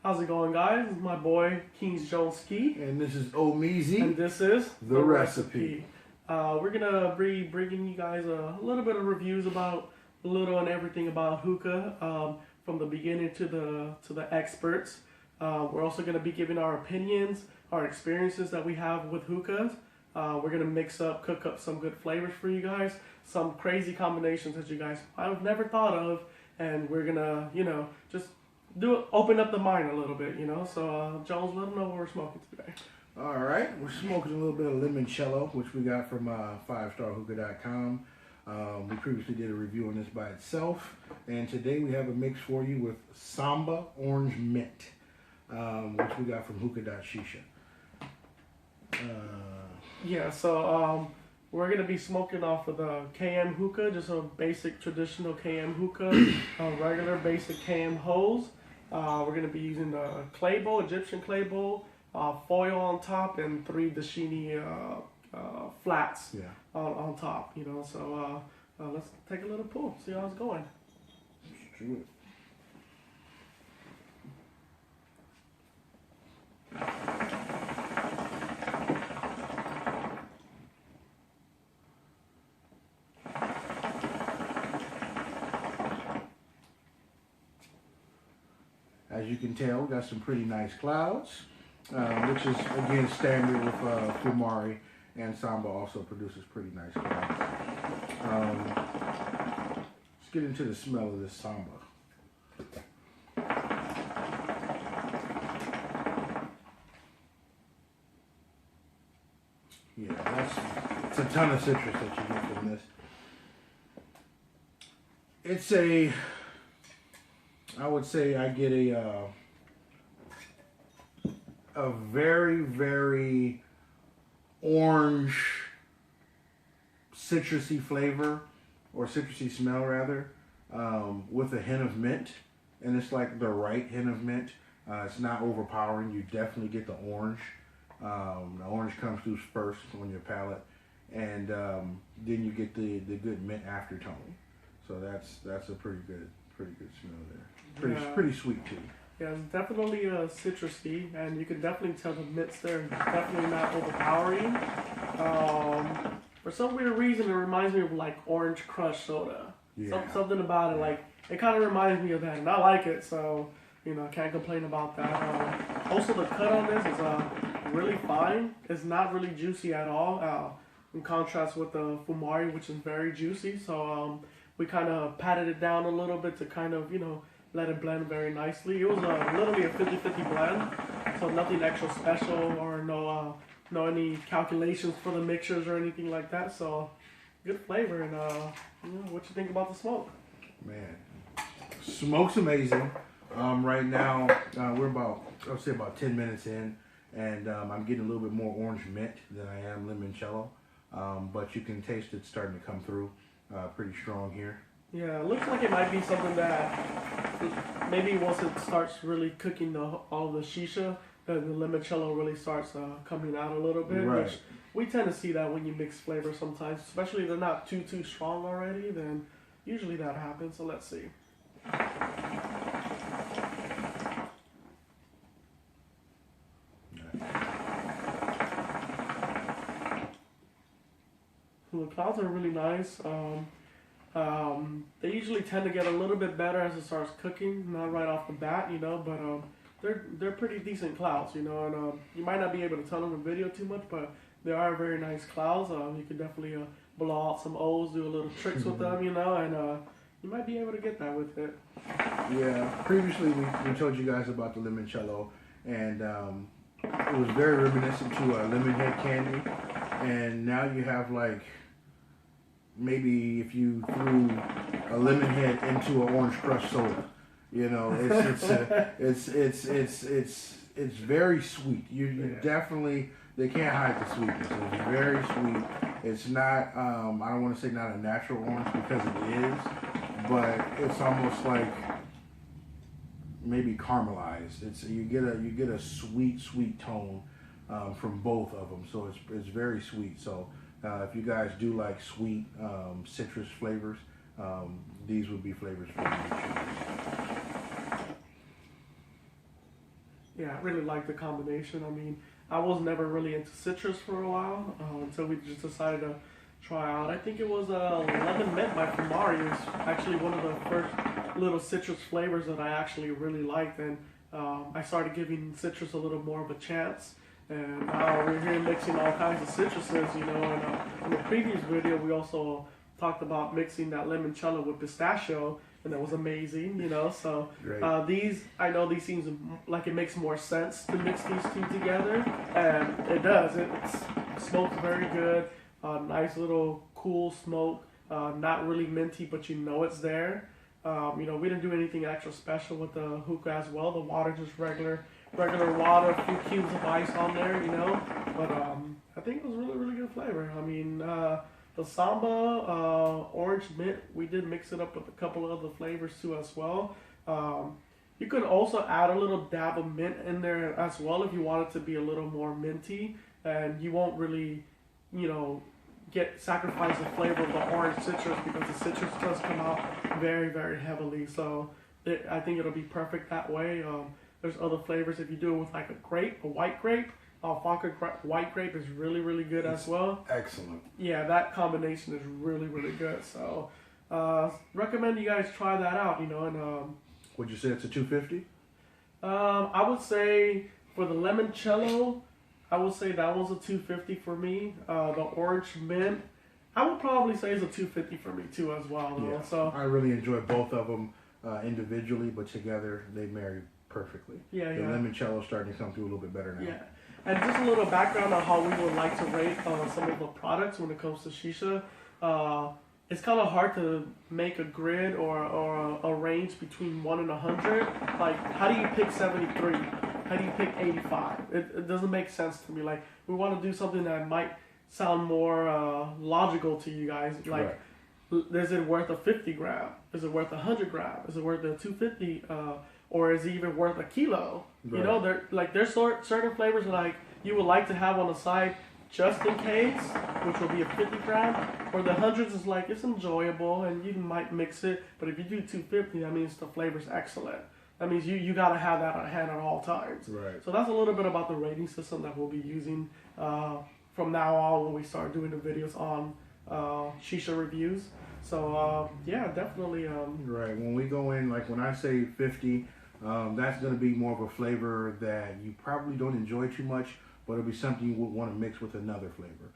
How's it going, guys? It's my boy Kings Jones Ski, and this is Omizi, and this is The Recipe. We're gonna be bringing you guys a little bit of reviews about a little and everything about hookah, from the beginning to the experts. We're also gonna be giving our opinions, our experiences that we have with hookahs. We're gonna cook up some good flavors for you guys, some crazy combinations that you guys might have never thought of, and we're gonna, just open up the mind a little bit, So, Jones, let them know what we're smoking today. All right, we're smoking a little bit of Limoncello, which we got from 5starhookah.com. We previously did a review on this by itself, and today we have a mix for you with Samba Orange Mint, which we got from Hookah.Shisha. We're going to be smoking off of the KM hookah, just a basic traditional KM hookah, regular basic KM hose. We're going to be using the clay bowl, Egyptian clay bowl, foil on top, and 3 Dashini flats on top, So let's take a little pull, see how it's going. Let's do it. As you can tell, we got some pretty nice clouds, which is again standard with Fumari, and Samba also produces pretty nice clouds. Let's get into the smell of this Samba. Yeah, it's a ton of citrus that you get from this. I would say I get a very, very orange, citrusy flavor, or citrusy smell rather, with a hint of mint, and it's like the right hint of mint. It's not overpowering. You definitely get the orange. The orange comes through first on your palate, and then you get the good mint aftertone. So that's a pretty good smell there. Pretty sweet too. Yeah, it's definitely citrusy, and you can definitely tell the mints there. Definitely not overpowering. For some weird reason, it reminds me of like orange crush soda. Yeah. Something about it, like it kind of reminds me of that, and I like it, so I can't complain about that. Also, the cut on this is really fine. It's not really juicy at all. In contrast with the Fumari, which is very juicy. So we kind of patted it down a little bit to kind of let it blend very nicely. It was literally a 50-50 blend, so nothing extra special or no any calculations for the mixtures or anything like that. So good flavor, and what you think about the smoke? Man, smoke's amazing. Right now we're about 10 minutes in, and I'm getting a little bit more orange mint than I am limoncello, but you can taste it starting to come through pretty strong here. Yeah, it looks like it might be something that maybe once it starts really cooking all the shisha, the limoncello really starts coming out a little bit. Right. Which we tend to see that when you mix flavors sometimes, especially if they're not too strong already, then usually that happens. So let's see. The clouds are really nice. They usually tend to get a little bit better as it starts cooking, not right off the bat, but they're pretty decent clouds, and you might not be able to tell in the video too much, but they are very nice clouds. You can definitely blow out some O's, do a little tricks with them, and you might be able to get that with it. Yeah, previously we told you guys about the limoncello, and it was very reminiscent to a lemon head candy, and now you have like, maybe if you threw a lemon head into an orange crush soda, it's very sweet. You definitely, they can't hide the sweetness. It's very sweet. It's not I don't want to say not a natural orange, because it is, but it's almost like maybe caramelized. You get a sweet tone from both of them. So it's very sweet. So if you guys do like sweet citrus flavors, these would be flavors for you to choose. Yeah, I really like the combination. I mean, I was never really into citrus for a while until we just decided to try out. I think it was lemon mint by Famari. It was actually one of the first little citrus flavors that I actually really liked, and I started giving citrus a little more of a chance. And we're here mixing all kinds of citruses, you know. And in the previous video, we also talked about mixing that limoncello with pistachio, and that was amazing, you know. So I know these seems like it makes more sense to mix these two together, and it does. It smokes very good. Nice little cool smoke. Not really minty, but you know it's there. You know, we didn't do anything extra special with the hookah as well. The water, just regular water, a few cubes of ice on there, you know. But I think it was really good flavor. I mean, the Samba orange mint, we did mix it up with a couple of other flavors too as well. You could also add a little dab of mint in there as well if you want it to be a little more minty, and you won't really, you know, sacrifice the flavor of the orange citrus, because the citrus does come out very heavily. So I think it'll be perfect that way. There's other flavors if you do it with like a white grape. Alfalfa white grape is really good as well. Excellent. Yeah, that combination is really good. So recommend you guys try that out. You know, and would you say it's a 250? I would say for the limoncello, I would say that one's a 250 for me. The orange mint, I would probably say it's a 250 for me too as well. Though. Yeah. So I really enjoy both of them individually, but together they marry perfectly. The limoncello is starting to come through a little bit better now. Yeah. And just a little background on how we would like to rate some of the products when it comes to Shisha. It's kind of hard to make a grid or a range between 1 and 100. Like, how do you pick 73? How do you pick 85? It doesn't make sense to me. Like, we want to do something that might sound more logical to you guys. Like, is it worth a 50 gram? Is it worth a 100 gram? Is it worth a 250? Or is it even worth a kilo? Right. You know, there's certain flavors like you would like to have on the side just in case, which will be a 50 gram. Or the hundreds is like, it's enjoyable and you might mix it. But if you do 250, that means the flavor's excellent. That means you got to have that on hand at all times. Right. So that's a little bit about the rating system that we'll be using from now on when we start doing the videos on Shisha reviews. So yeah, definitely. Right. When we go in, like when I say 50, that's going to be more of a flavor that you probably don't enjoy too much, but it'll be something you would want to mix with another flavor.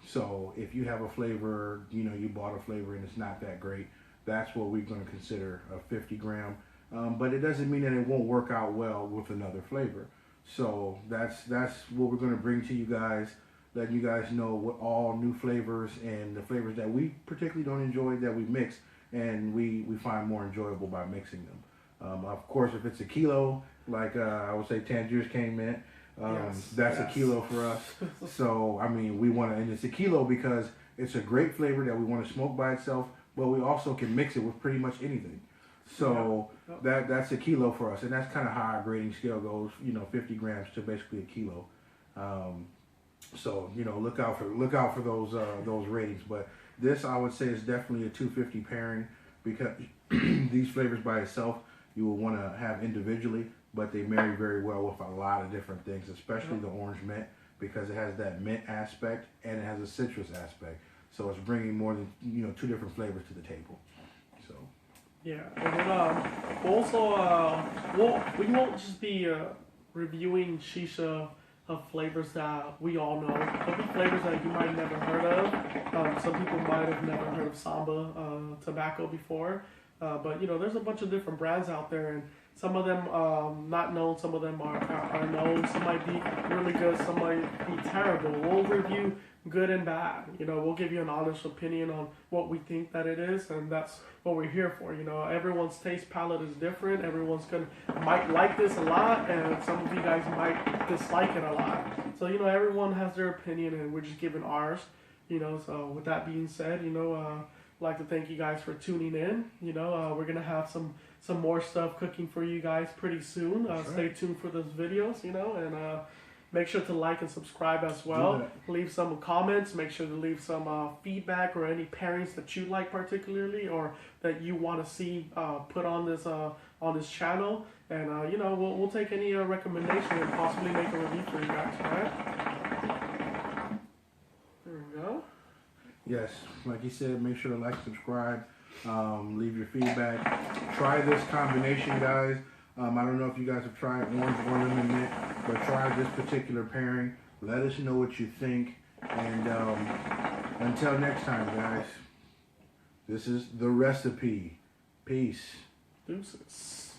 So if you have a flavor, you know, you bought a flavor and it's not that great, that's what we're going to consider a 50 gram. But it doesn't mean that it won't work out well with another flavor. So that's what we're going to bring to you guys, letting you guys know what all new flavors and the flavors that we particularly don't enjoy that we mix and we find more enjoyable by mixing them. Of course, if it's a kilo, like I would say Tangiers came in, that's a kilo for us. So, I mean, we want to, and it's a kilo because it's a great flavor that we want to smoke by itself, but we also can mix it with pretty much anything. So that's a kilo for us, and that's kind of how our grading scale goes. You know, 50 grams to basically a kilo. So you know, look out for those ratings. But this, I would say, is definitely a 250 pairing because these flavors by itself you will want to have individually, but they marry very well with a lot of different things, especially the orange mint, because it has that mint aspect and it has a citrus aspect. So it's bringing more than, you know, 2 different flavors to the table. So. Yeah, and then also we won't just be reviewing Shisha of flavors that we all know. There'll be flavors that you might have never heard of. Some people might have never heard of Samba tobacco before. But you know, there's a bunch of different brands out there, and some of them not known, some of them are known. Some might be really good, some might be terrible. We'll review good and bad. You know, we'll give you an honest opinion on what we think that it is, and that's what we're here for. You know, everyone's taste palette is different. Everyone's might like this a lot, and some of you guys might dislike it a lot. So you know, everyone has their opinion, and we're just giving ours. You know, so with that being said, you know, I'd like to thank you guys for tuning in. You know, we're gonna have some more stuff cooking for you guys pretty soon. Stay tuned for those videos. You know, and make sure to like and subscribe as well. Leave some comments. Make sure to leave some feedback or any pairings that you like particularly or that you want to see put on this on his channel, and you know, we'll take any recommendation and possibly make a review for you guys. All right. There we go. Yes, like he said, make sure to like, subscribe, leave your feedback. Try this combination, guys. I don't know if you guys have tried orange or lemon mint, but try this particular pairing. Let us know what you think. And until next time, guys, this is the recipe. Peace. Deuces.